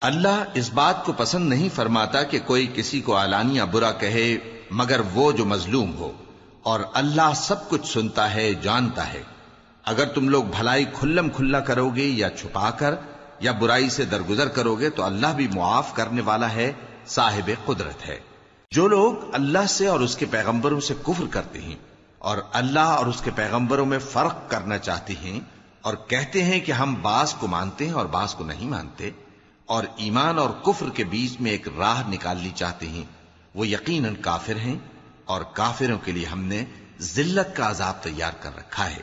اللہ اس بات کو پسند نہیں فرماتا کہ کوئی کسی کو علانیہ برا کہے مگر وہ جو مظلوم ہو، اور اللہ سب کچھ سنتا ہے، جانتا ہے۔ اگر تم لوگ بھلائی کھلم کھلا کرو گے یا چھپا کر یا برائی سے درگزر کرو گے تو اللہ بھی معاف کرنے والا ہے، صاحب قدرت ہے۔ جو لوگ اللہ سے اور اس کے پیغمبروں سے کفر کرتے ہیں اور اللہ اور اس کے پیغمبروں میں فرق کرنا چاہتے ہیں اور کہتے ہیں کہ ہم بعض کو مانتے ہیں اور بعض کو نہیں مانتے، اور ایمان اور کفر کے بیچ میں ایک راہ نکالنی چاہتے ہیں، وہ یقیناً کافر ہیں، اور کافروں کے لیے ہم نے ذلت کا عذاب تیار کر رکھا ہے۔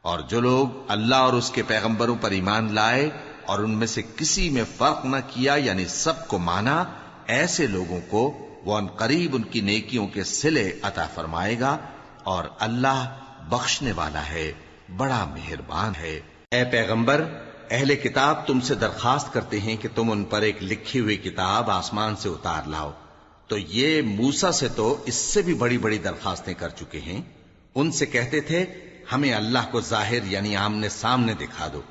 اور جو لوگ اللہ اور اس کے پیغمبروں پر ایمان لائے اور ان میں سے کسی میں فرق نہ کیا، یعنی سب کو مانا، ایسے لوگوں کو وہ ان قریب ان کی نیکیوں کے صلے عطا فرمائے گا، اور اللہ بخشنے والا ہے، بڑا مہربان ہے۔ اے پیغمبر، اہل کتاب تم سے درخواست کرتے ہیں کہ تم ان پر ایک لکھی ہوئی کتاب آسمان سے اتار لاؤ، تو یہ موسیٰ سے تو اس سے بھی بڑی بڑی درخواستیں کر چکے ہیں۔ ان سے کہتے تھے ہمیں اللہ کو ظاہر یعنی آمنے سامنے دکھا دو،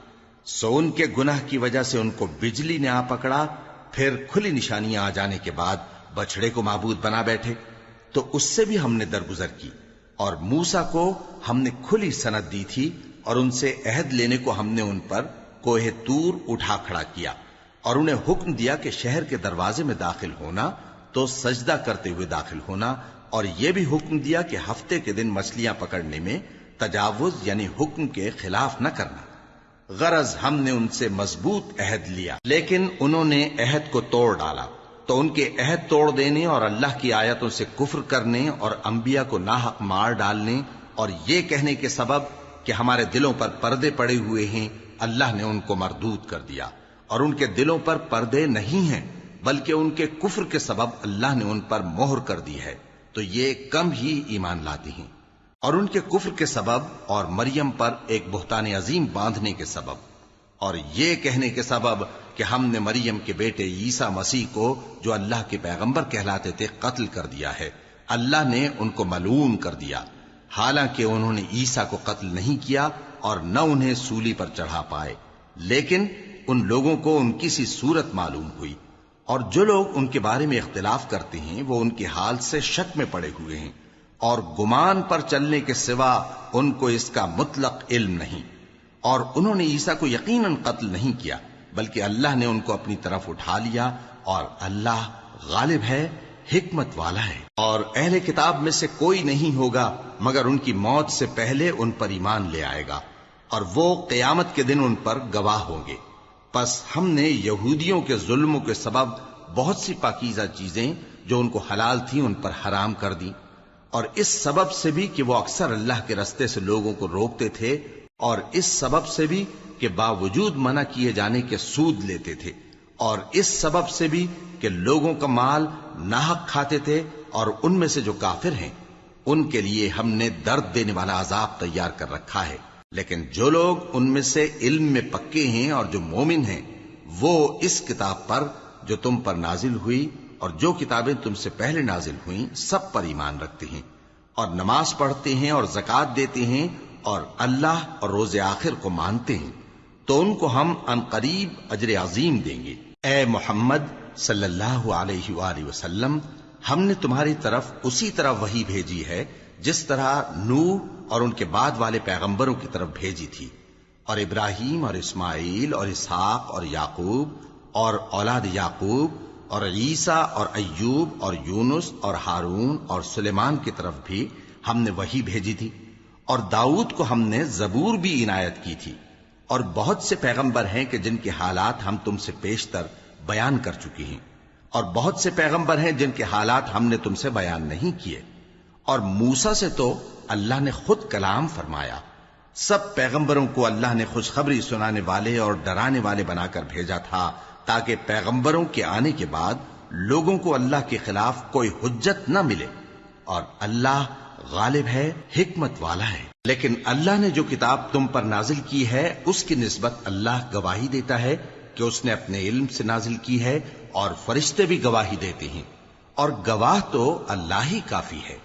سو ان کے گناہ کی وجہ سے ان کو بجلی نے آ پکڑا، پھر کھلی نشانیاں آ جانے کے بعد بچڑے کو معبود بنا بیٹھے، تو اس سے بھی ہم نے درگزر کی۔ اور موسیٰ کو ہم نے کھلی سند دی تھی، اور ان سے عہد لینے کو ہم نے ان پر کوہ طور اٹھا کھڑا کیا، اور انہیں حکم دیا کہ شہر کے دروازے میں داخل ہونا تو سجدہ کرتے ہوئے داخل ہونا، اور یہ بھی حکم دیا کہ ہفتے کے دن مچھلیاں پکڑنے میں تجاوز یعنی حکم کے خلاف نہ کرنا۔ غرض ہم نے ان سے مضبوط عہد لیا، لیکن انہوں نے عہد کو توڑ ڈالا، تو ان کے عہد توڑ دینے اور اللہ کی آیتوں سے کفر کرنے اور انبیاء کو ناحق مار ڈالنے اور یہ کہنے کے سبب کہ ہمارے دلوں پر پردے پڑے ہوئے ہیں، اللہ نے ان کو مردود کر دیا۔ اور ان کے دلوں پر پردے نہیں ہیں، بلکہ ان کے کفر کے سبب اللہ نے ان پر مہر کر دی ہے، تو یہ کم ہی ایمان لاتے ہیں۔ اور ان کے کفر کے سبب اور مریم پر ایک بہتان عظیم باندھنے کے سبب اور یہ کہنے کے سبب کہ ہم نے مریم کے بیٹے عیسیٰ مسیح کو جو اللہ کے پیغمبر کہلاتے تھے قتل کر دیا ہے، اللہ نے ان کو ملعون کر دیا، حالانکہ انہوں نے عیسیٰ کو قتل نہیں کیا اور نہ انہیں سولی پر چڑھا پائے، لیکن ان لوگوں کو ان کی سی صورت معلوم ہوئی۔ اور جو لوگ ان کے بارے میں اختلاف کرتے ہیں وہ ان کے حال سے شک میں پڑے ہوئے ہیں، اور گمان پر چلنے کے سوا ان کو اس کا مطلق علم نہیں۔ اور انہوں نے عیسیٰ کو یقیناً قتل نہیں کیا، بلکہ اللہ نے ان کو اپنی طرف اٹھا لیا، اور اللہ غالب ہے، حکمت والا ہے۔ اور اہل کتاب میں سے کوئی نہیں ہوگا مگر ان کی موت سے پہلے ان پر ایمان لے آئے گا، اور وہ قیامت کے دن ان پر گواہ ہوں گے۔ پس ہم نے یہودیوں کے ظلموں کے سبب بہت سی پاکیزہ چیزیں جو ان کو حلال تھیں ان پر حرام کر دی، اور اس سبب سے بھی کہ وہ اکثر اللہ کے رستے سے لوگوں کو روکتے تھے، اور اس سبب سے بھی کہ باوجود منع کیے جانے کے سود لیتے تھے، اور اس سبب سے بھی کہ لوگوں کا مال ناحق کھاتے تھے، اور ان میں سے جو کافر ہیں ان کے لیے ہم نے درد دینے والا عذاب تیار کر رکھا ہے۔ لیکن جو لوگ ان میں سے علم میں پکے ہیں اور جو مومن ہیں وہ اس کتاب پر جو تم پر نازل ہوئی اور جو کتابیں تم سے پہلے نازل ہوئیں سب پر ایمان رکھتے ہیں، اور نماز پڑھتے ہیں اور زکوٰۃ دیتے ہیں اور اللہ اور روز آخر کو مانتے ہیں، تو ان کو ہم عنقریب اجر عظیم دیں گے۔ اے محمد صلی اللہ علیہ وآلہ وسلم، ہم نے تمہاری طرف اسی طرح وحی بھیجی ہے جس طرح نوح اور ان کے بعد والے پیغمبروں کی طرف بھیجی تھی، اور ابراہیم اور اسماعیل اور اسحاق اور یعقوب اور اولاد یعقوب اور عیسیٰ اور ایوب اور یونس اور ہارون اور سلیمان کی طرف بھی ہم نے وحی بھیجی تھی، اور داؤد کو ہم نے زبور بھی عنایت کی تھی، اور بہت سے پیغمبر ہیں کہ جن کے حالات ہم تم سے پیشتر بیان کر چکے ہیں، اور بہت سے پیغمبر ہیں جن کے حالات ہم نے تم سے بیان نہیں کیے، اور موسیٰ سے تو اللہ نے خود کلام فرمایا۔ سب پیغمبروں کو اللہ نے خوشخبری سنانے والے اور ڈرانے والے بنا کر بھیجا تھا تاکہ پیغمبروں کے آنے کے بعد لوگوں کو اللہ کے خلاف کوئی حجت نہ ملے، اور اللہ غالب ہے، حکمت والا ہے۔ لیکن اللہ نے جو کتاب تم پر نازل کی ہے اس کی نسبت اللہ گواہی دیتا ہے کہ اس نے اپنے علم سے نازل کی ہے، اور فرشتے بھی گواہی دیتے ہیں، اور گواہ تو اللہ ہی کافی ہے۔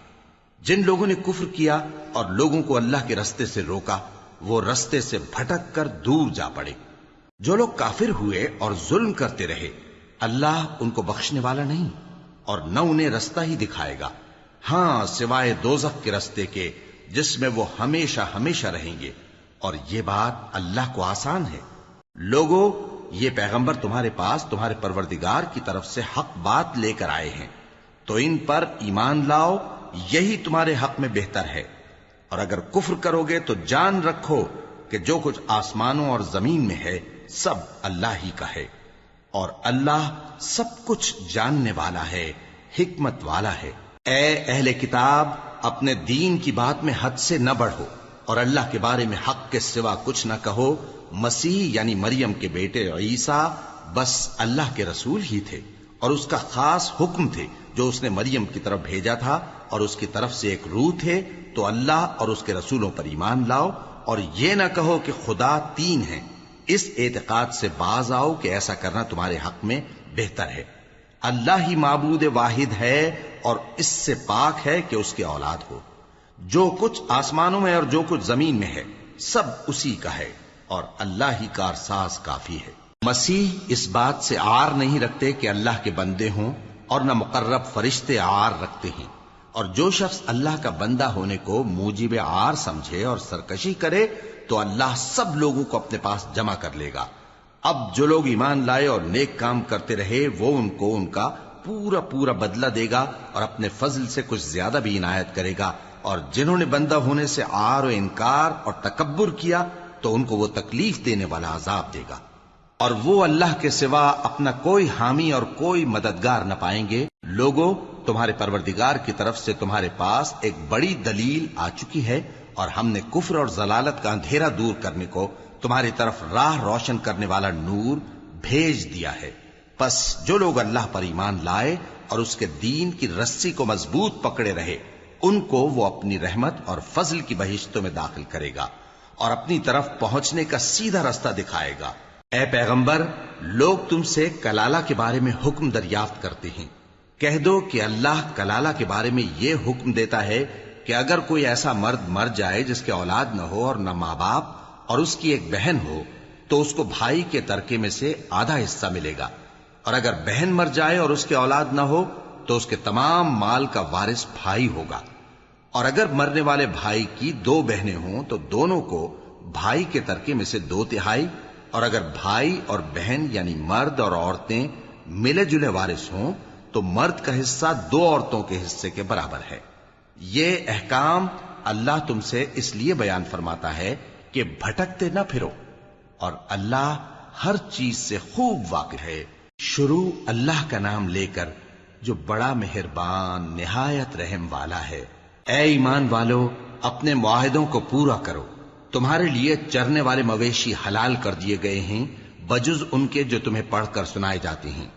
جن لوگوں نے کفر کیا اور لوگوں کو اللہ کے رستے سے روکا وہ رستے سے بھٹک کر دور جا پڑے۔ جو لوگ کافر ہوئے اور ظلم کرتے رہے اللہ ان کو بخشنے والا نہیں اور نہ انہیں رستہ ہی دکھائے گا، ہاں سوائے دوزخ کے رستے کے جس میں وہ ہمیشہ ہمیشہ رہیں گے، اور یہ بات اللہ کو آسان ہے۔ لوگو، یہ پیغمبر تمہارے پاس تمہارے پروردگار کی طرف سے حق بات لے کر آئے ہیں، تو ان پر ایمان لاؤ، یہی تمہارے حق میں بہتر ہے، اور اگر کفر کرو گے تو جان رکھو کہ جو کچھ آسمانوں اور زمین میں ہے سب اللہ ہی کا ہے، اور اللہ سب کچھ جاننے والا ہے، حکمت والا ہے۔ اے اہل کتاب، اپنے دین کی بات میں حد سے نہ بڑھو، اور اللہ کے بارے میں حق کے سوا کچھ نہ کہو۔ مسیح یعنی مریم کے بیٹے عیسیٰ بس اللہ کے رسول ہی تھے، اور اس کا خاص حکم تھے جو اس نے مریم کی طرف بھیجا تھا، اور اس کی طرف سے ایک روح تھے، تو اللہ اور اس کے رسولوں پر ایمان لاؤ، اور یہ نہ کہو کہ خدا تین ہیں۔ اس اعتقاد سے باز آؤ کہ ایسا کرنا تمہارے حق میں بہتر ہے۔ اللہ ہی معبود واحد ہے، اور اس سے پاک ہے کہ اس کی اولاد ہو۔ جو کچھ آسمانوں میں اور جو کچھ زمین میں ہے سب اسی کا ہے، اور اللہ ہی کارساز کافی ہے۔ مسیح اس بات سے عار نہیں رکھتے کہ اللہ کے بندے ہوں، اور نہ مقرب فرشتے عار رکھتے ہیں، اور جو شخص اللہ کا بندہ ہونے کو موجب عار سمجھے اور سرکشی کرے تو اللہ سب لوگوں کو اپنے پاس جمع کر لے گا۔ اب جو لوگ ایمان لائے اور نیک کام کرتے رہے وہ ان کو ان کا پورا پورا بدلہ دے گا، اور اپنے فضل سے کچھ زیادہ بھی عنایت کرے گا، اور جنہوں نے بندہ ہونے سے عار و انکار اور تکبر کیا تو ان کو وہ تکلیف دینے والا عذاب دے گا، اور وہ اللہ کے سوا اپنا کوئی حامی اور کوئی مددگار نہ پائیں گے۔ لوگوں، تمہارے پروردگار کی طرف سے تمہارے پاس ایک بڑی دلیل آ چکی ہے، اور ہم نے کفر اور ضلالت کا اندھیرا دور کرنے کو تمہاری طرف راہ روشن کرنے والا نور بھیج دیا ہے۔ پس جو لوگ اللہ پر ایمان لائے اور اس کے دین کی رسی کو مضبوط پکڑے رہے، ان کو وہ اپنی رحمت اور فضل کی بہشتوں میں داخل کرے گا، اور اپنی طرف پہنچنے کا سیدھا رستہ دکھائے گا۔ اے پیغمبر، لوگ تم سے کلالہ کے بارے میں حکم دریافت کرتے ہیں، کہہ دو کہ اللہ کلالہ کے بارے میں یہ حکم دیتا ہے کہ اگر کوئی ایسا مرد مر جائے جس کے اولاد نہ ہو اور نہ ماں باپ، اور اس کی ایک بہن ہو، تو اس کو بھائی کے ترکے میں سے آدھا حصہ ملے گا، اور اگر بہن مر جائے اور اس کے اولاد نہ ہو تو اس کے تمام مال کا وارث بھائی ہوگا، اور اگر مرنے والے بھائی کی دو بہنیں ہوں تو دونوں کو بھائی کے ترکے میں سے 2/3، اور اگر بھائی اور بہن یعنی مرد اور عورتیں ملے جلے وارث ہوں تو مرد کا حصہ 2 عورتوں کے حصے کے برابر ہے۔ یہ احکام اللہ تم سے اس لیے بیان فرماتا ہے کہ بھٹکتے نہ پھرو، اور اللہ ہر چیز سے خوب واقف ہے۔ شروع اللہ کا نام لے کر جو بڑا مہربان نہایت رحم والا ہے۔ اے ایمان والو، اپنے معاہدوں کو پورا کرو۔ تمہارے لیے چرنے والے مویشی حلال کر دیے گئے ہیں بجز ان کے جو تمہیں پڑھ کر سنائے جاتے ہیں،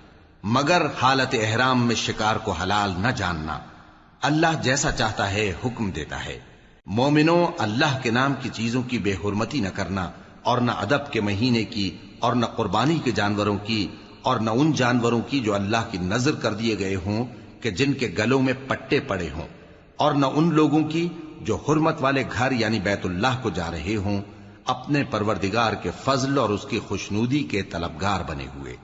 مگر حالت احرام میں شکار کو حلال نہ جاننا۔ اللہ جیسا چاہتا ہے حکم دیتا ہے۔ مومنوں، اللہ کے نام کی چیزوں کی بے حرمتی نہ کرنا، اور نہ ادب کے مہینے کی، اور نہ قربانی کے جانوروں کی، اور نہ ان جانوروں کی جو اللہ کی نذر کر دیے گئے ہوں کہ جن کے گلوں میں پٹے پڑے ہوں، اور نہ ان لوگوں کی جو حرمت والے گھر یعنی بیت اللہ کو جا رہے ہوں، اپنے پروردگار کے فضل اور اس کی خوشنودی کے طلبگار بنے ہوئے۔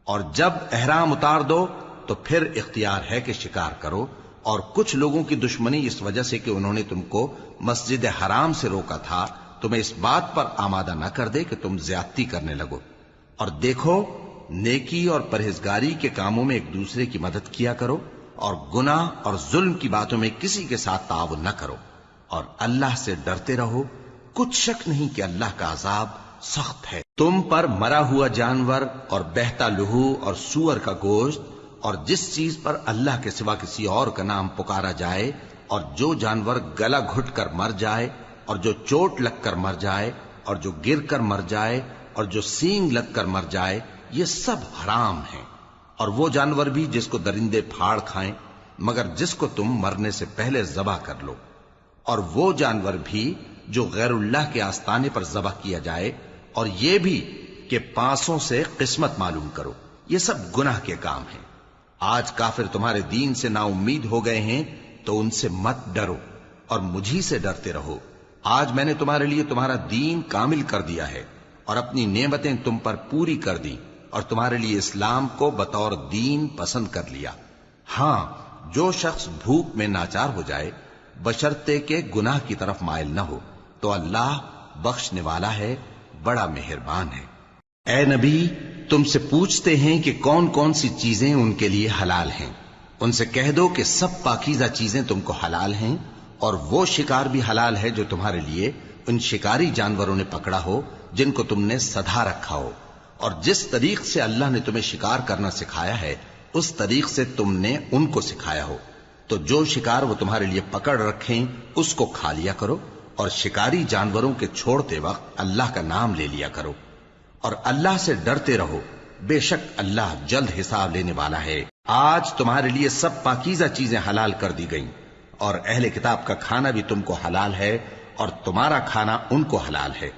اور جب احرام اتار دو تو پھر اختیار ہے کہ شکار کرو، اور کچھ لوگوں کی دشمنی اس وجہ سے کہ انہوں نے تم کو مسجد حرام سے روکا تھا تمہیں اس بات پر آمادہ نہ کر دے کہ تم زیادتی کرنے لگو۔ اور دیکھو، نیکی اور پرہیزگاری کے کاموں میں ایک دوسرے کی مدد کیا کرو، اور گناہ اور ظلم کی باتوں میں کسی کے ساتھ تعاون نہ کرو، اور اللہ سے ڈرتے رہو۔ کچھ شک نہیں کہ اللہ کا عذاب سخت ہے۔ تم پر مرا ہوا جانور اور بہتا لہو اور سور کا گوشت، اور جس چیز پر اللہ کے سوا کسی اور کا نام پکارا جائے، اور جو جانور گلا گھٹ کر مر جائے، اور جو چوٹ لگ کر مر جائے، اور جو گر کر مر جائے، اور جو سینگ لگ کر مر جائے، یہ سب حرام ہیں۔ اور وہ جانور بھی جس کو درندے پھاڑ کھائیں، مگر جس کو تم مرنے سے پہلے ذبح کر لو، اور وہ جانور بھی جو غیر اللہ کے آستانے پر ذبح کیا جائے، اور یہ بھی کہ پانسوں سے قسمت معلوم کرو۔ یہ سب گناہ کے کام ہیں۔ آج کافر تمہارے دین سے نا امید ہو گئے ہیں تو ان سے مت ڈرو، اور مجھی سے ڈرتے رہو۔ آج میں نے تمہارے لیے تمہارا دین کامل کر دیا ہے، اور اپنی نعمتیں تم پر پوری کر دی اور تمہارے لیے اسلام کو بطور دین پسند کر لیا۔ ہاں، جو شخص بھوک میں ناچار ہو جائے بشرطے کہ گناہ کی طرف مائل نہ ہو تو اللہ بخشنے والا ہے، بڑا مہربان ہے۔ اے نبی، تم سے پوچھتے ہیں کہ کون کون سی چیزیں ان کے لیے حلال ہیں۔ ان سے کہہ دو کہ سب پاکیزہ چیزیں تم کو حلال ہیں، اور وہ شکار بھی حلال ہے جو تمہارے لیے ان شکاری جانوروں نے پکڑا ہو جن کو تم نے سدھا رکھا ہو، اور جس طریق سے اللہ نے تمہیں شکار کرنا سکھایا ہے اس طریق سے تم نے ان کو سکھایا ہو، تو جو شکار وہ تمہارے لیے پکڑ رکھیں اس کو کھا لیا کرو، اور شکاری جانوروں کے چھوڑتے وقت اللہ کا نام لے لیا کرو، اور اللہ سے ڈرتے رہو، بے شک اللہ جلد حساب لینے والا ہے۔ آج تمہارے لیے سب پاکیزہ چیزیں حلال کر دی گئیں، اور اہل کتاب کا کھانا بھی تم کو حلال ہے اور تمہارا کھانا ان کو حلال ہے،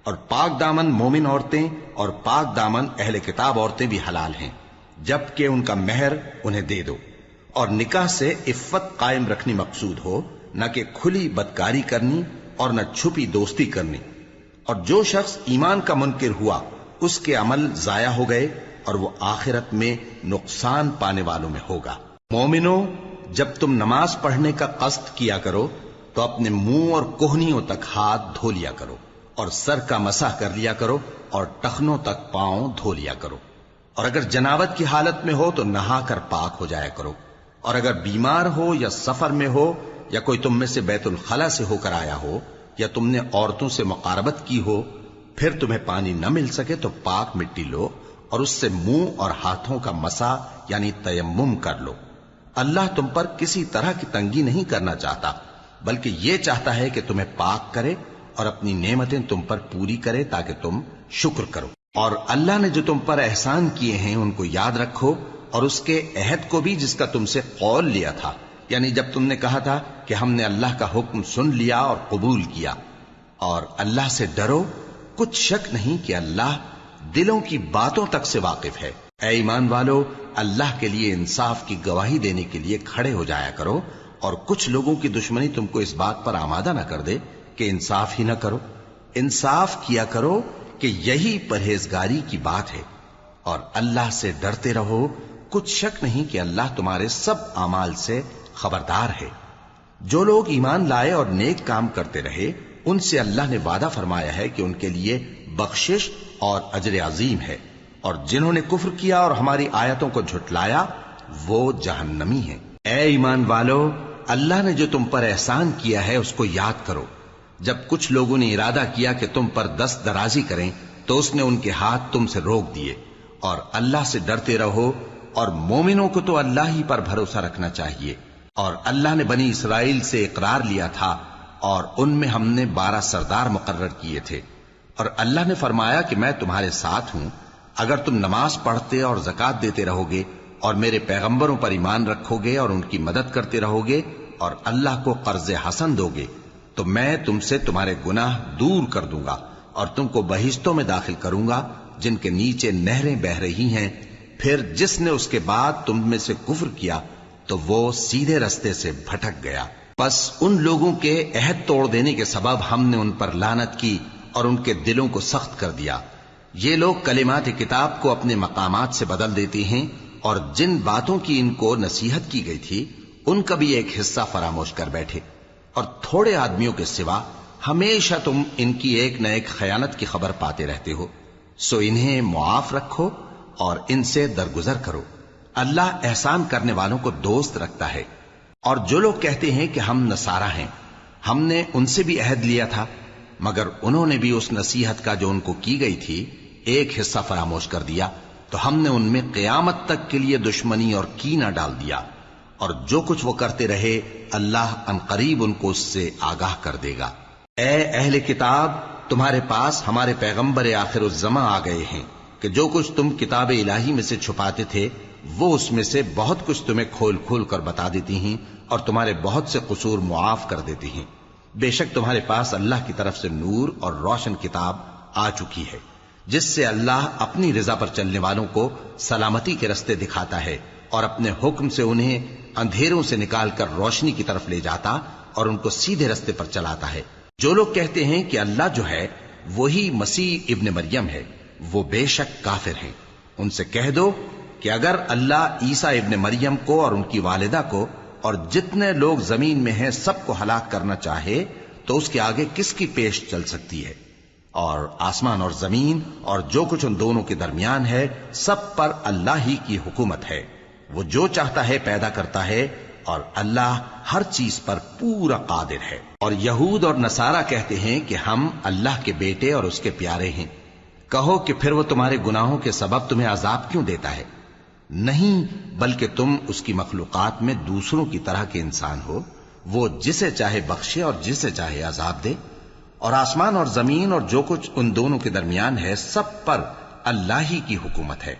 اور پاک دامن مومن عورتیں اور پاک دامن اہل کتاب عورتیں بھی حلال ہیں، جبکہ ان کا مہر انہیں دے دو، اور نکاح سے عفت قائم رکھنی مقصود ہو، نہ کہ کھلی بدکاری کرنی اور نہ چھپی دوستی کرنی۔ اور جو شخص ایمان کا منکر ہوا اس کے عمل ضائع ہو گئے اور وہ آخرت میں نقصان پانے والوں میں ہوگا۔ مومنو، جب تم نماز پڑھنے کا قصد کیا کرو تو اپنے منہ اور کوہنیوں تک ہاتھ دھو لیا کرو، اور سر کا مسح کر لیا کرو، اور ٹخنوں تک پاؤں دھو لیا کرو، اور اگر جنابت کی حالت میں ہو تو نہا کر پاک ہو جایا کرو، اور اگر بیمار ہو یا سفر میں ہو یا کوئی تم میں سے بیت الخلا سے ہو کر آیا ہو یا تم نے عورتوں سے مقاربت کی ہو، پھر تمہیں پانی نہ مل سکے تو پاک مٹی لو اور اس سے منہ اور ہاتھوں کا مسح یعنی تیمم کر لو۔ اللہ تم پر کسی طرح کی تنگی نہیں کرنا چاہتا، بلکہ یہ چاہتا ہے کہ تمہیں پاک کرے اور اپنی نعمتیں تم پر پوری کرے تاکہ تم شکر کرو۔ اور اللہ نے جو تم پر احسان کیے ہیں ان کو یاد رکھو، اور اس کے عہد کو بھی جس کا تم سے قول لیا تھا، یعنی جب تم نے کہا تھا کہ ہم نے اللہ کا حکم سن لیا اور قبول کیا۔ اور اللہ سے ڈرو، کچھ شک نہیں کہ اللہ دلوں کی باتوں تک سے واقف ہے۔ اے ایمان والو، اللہ کے لیے انصاف کی گواہی دینے کے لیے کھڑے ہو جایا کرو، اور کچھ لوگوں کی دشمنی تم کو اس بات پر آمادہ نہ کر دے کہ انصاف ہی نہ کرو۔ انصاف کیا کرو کہ یہی پرہیزگاری کی بات ہے، اور اللہ سے ڈرتے رہو، کچھ شک نہیں کہ اللہ تمہارے سب اعمال سے خبردار ہے۔ جو لوگ ایمان لائے اور نیک کام کرتے رہے ان سے اللہ نے وعدہ فرمایا ہے کہ ان کے لیے بخشش اور اجر عظیم ہے، اور جنہوں نے کفر کیا اور ہماری آیتوں کو جھٹلایا وہ جہنمی ہیں۔ اے ایمان والو، اللہ نے جو تم پر احسان کیا ہے اس کو یاد کرو۔ جب کچھ لوگوں نے ارادہ کیا کہ تم پر دست درازی کریں تو اس نے ان کے ہاتھ تم سے روک دیے، اور اللہ سے ڈرتے رہو، اور مومنوں کو تو اللہ ہی پر بھروسہ رکھنا چاہیے۔ اور اللہ نے بنی اسرائیل سے اقرار لیا تھا اور ان میں ہم نے 12 سردار مقرر کیے تھے، اور اللہ نے فرمایا کہ میں تمہارے ساتھ ہوں، اگر تم نماز پڑھتے اور زکوٰۃ دیتے رہو گے اور میرے پیغمبروں پر ایمان رکھو گے اور ان کی مدد کرتے رہو گے اور اللہ کو قرض حسن دو گے تو میں تم سے تمہارے گناہ دور کر دوں گا اور تم کو بہشتوں میں داخل کروں گا جن کے نیچے نہریں بہ رہی ہیں۔ پھر جس نے اس کے بعد تم میں سے کفر کیا تو وہ سیدھے رستے سے بھٹک گیا۔ پس ان لوگوں کے عہد توڑ دینے کے سبب ہم نے ان پر لعنت کی اور ان کے دلوں کو سخت کر دیا۔ یہ لوگ کلمات کتاب کو اپنے مقامات سے بدل دیتے ہیں، اور جن باتوں کی ان کو نصیحت کی گئی تھی ان کا بھی ایک حصہ فراموش کر بیٹھے، اور تھوڑے آدمیوں کے سوا ہمیشہ تم ان کی ایک نہ ایک خیانت کی خبر پاتے رہتے ہو، سو انہیں معاف رکھو اور ان سے درگزر کرو۔ اللہ احسان کرنے والوں کو دوست رکھتا ہے۔ اور جو لوگ کہتے ہیں کہ ہم نصارہ ہیں، ہم نے ان سے بھی عہد لیا تھا، مگر انہوں نے بھی اس نصیحت کا جو ان کو کی گئی تھی ایک حصہ فراموش کر دیا، تو ہم نے ان میں قیامت تک کے لیے دشمنی اور کینہ ڈال دیا، اور جو کچھ وہ کرتے رہے اللہ عنقریب ان کو اس سے آگاہ کر دے گا۔ اے اہل کتاب، تمہارے پاس ہمارے پیغمبر آخر الزماں آ گئے ہیں کہ جو کچھ تم کتاب الہی میں سے چھپاتے تھے وہ اس میں سے بہت کچھ تمہیں کھول کھول کر بتا دیتی ہیں اور تمہارے بہت سے قصور معاف کر دیتی ہیں۔ بے شک تمہارے پاس اللہ کی طرف سے نور اور روشن کتاب آ چکی ہے، جس سے اللہ اپنی رضا پر چلنے والوں کو سلامتی کے رستے دکھاتا ہے اور اپنے حکم سے انہیں اندھیروں سے نکال کر روشنی کی طرف لے جاتا اور ان کو سیدھے رستے پر چلاتا ہے۔ جو لوگ کہتے ہیں کہ اللہ جو ہے وہی مسیح ابن مریم ہے، وہ بے شک کافر ہیں۔ ان سے کہہ دو کہ اگر اللہ عیسیٰ ابن مریم کو اور ان کی والدہ کو اور جتنے لوگ زمین میں ہیں سب کو ہلاک کرنا چاہے تو اس کے آگے کس کی پیش چل سکتی ہے؟ اور آسمان اور زمین اور جو کچھ ان دونوں کے درمیان ہے سب پر اللہ ہی کی حکومت ہے۔ وہ جو چاہتا ہے پیدا کرتا ہے، اور اللہ ہر چیز پر پورا قادر ہے۔ اور یہود اور نصارہ کہتے ہیں کہ ہم اللہ کے بیٹے اور اس کے پیارے ہیں۔ کہو کہ پھر وہ تمہارے گناہوں کے سبب تمہیں عذاب کیوں دیتا ہے؟ نہیں، بلکہ تم اس کی مخلوقات میں دوسروں کی طرح کے انسان ہو، وہ جسے چاہے بخشے اور جسے چاہے عذاب دے۔ اور آسمان اور زمین اور جو کچھ ان دونوں کے درمیان ہے سب پر اللہ ہی کی حکومت ہے،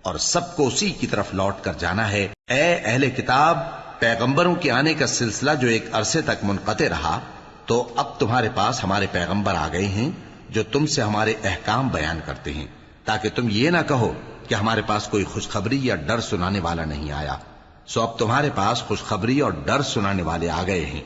اور سب کو اسی کی طرف لوٹ کر جانا ہے۔ اے اہل کتاب، پیغمبروں کے آنے کا سلسلہ جو ایک عرصے تک منقطع رہا، تو اب تمہارے پاس ہمارے پیغمبر آ گئے ہیں جو تم سے ہمارے احکام بیان کرتے ہیں، تاکہ تم یہ نہ کہو کہ ہمارے پاس کوئی خوشخبری یا ڈر سنانے والا نہیں آیا۔ سو اب تمہارے پاس خوشخبری اور ڈر سنانے والے آ گئے ہیں،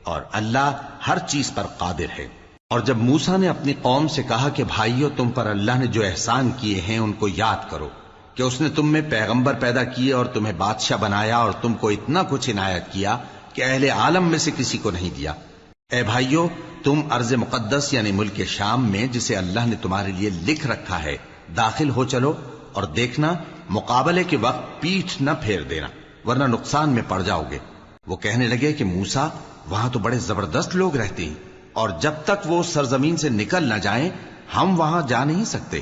اور اللہ ہر چیز پر قادر ہے۔ اور جب موسیٰ نے اپنی قوم سے کہا کہ بھائیو، تم پر اللہ نے جو احسان کیے ہیں ان کو یاد کرو، کہ اس نے تم میں پیغمبر پیدا کیے اور تمہیں بادشاہ بنایا اور تم کو اتنا کچھ عنایت کیا کہ اہل عالم میں سے کسی کو نہیں دیا۔ اے بھائیو، تم ارض مقدس یعنی ملک شام میں، جسے اللہ نے تمہارے لیے لکھ رکھا ہے، داخل ہو چلو، اور دیکھنا مقابلے کے وقت پیٹھ نہ پھیر دینا، ورنہ نقصان میں پڑ جاؤ گے۔ وہ کہنے لگے کہ موسیٰ، وہاں تو بڑے زبردست لوگ رہتے ہیں، اور جب تک وہ سرزمین سے نکل نہ جائیں ہم وہاں جا نہیں سکتے۔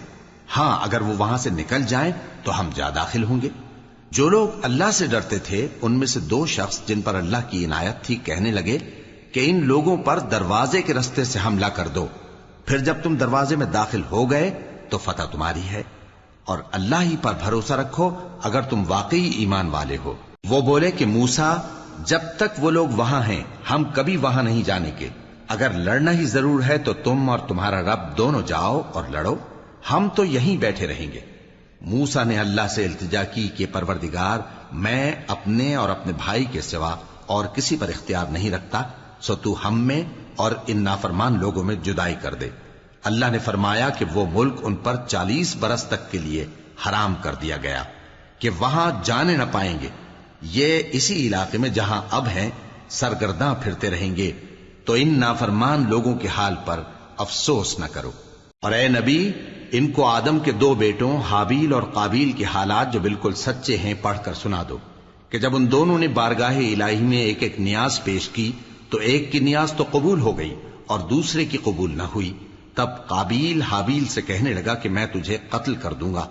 ہاں، اگر وہ وہاں سے نکل جائیں تو ہم جا داخل ہوں گے۔ جو لوگ اللہ سے ڈرتے تھے ان میں سے دو شخص جن پر اللہ کی عنایت تھی کہنے لگے کہ ان لوگوں پر دروازے کے رستے سے حملہ کر دو، پھر جب تم دروازے میں داخل ہو گئے تو فتح تمہاری ہے، اور اللہ ہی پر بھروسہ رکھو اگر تم واقعی ایمان والے ہو۔ وہ بولے کہ موسیٰ، جب تک وہ لوگ وہاں ہیں ہم کبھی وہاں نہیں جانے کے، اگر لڑنا ہی ضرور ہے تو تم اور تمہارا رب دونوں جاؤ اور لڑو، ہم تو یہیں بیٹھے رہیں گے۔ موسیٰ نے اللہ سے التجا کی کہ پروردگار، میں اپنے اور اپنے بھائی کے سوا اور کسی پر اختیار نہیں رکھتا، سو تو ہم میں اور ان نافرمان لوگوں میں جدائی کر دے۔ اللہ نے فرمایا کہ وہ ملک ان پر 40 برس تک کے لیے حرام کر دیا گیا کہ وہاں جانے نہ پائیں گے۔ یہ اسی علاقے میں جہاں اب ہیں سرگرداں پھرتے رہیں گے، تو ان نافرمان لوگوں کے حال پر افسوس نہ کرو۔ اور اے نبی، ان کو آدم کے 2 بیٹوں حابیل اور قابیل کے حالات جو بالکل سچے ہیں پڑھ کر سنا دو، کہ جب ان دونوں نے بارگاہ الہی میں ایک ایک نیاز پیش کی تو ایک کی نیاز تو قبول ہو گئی اور دوسرے کی قبول نہ ہوئی۔ تب قابیل حابیل سے کہنے لگا کہ میں تجھے قتل کر دوں گا،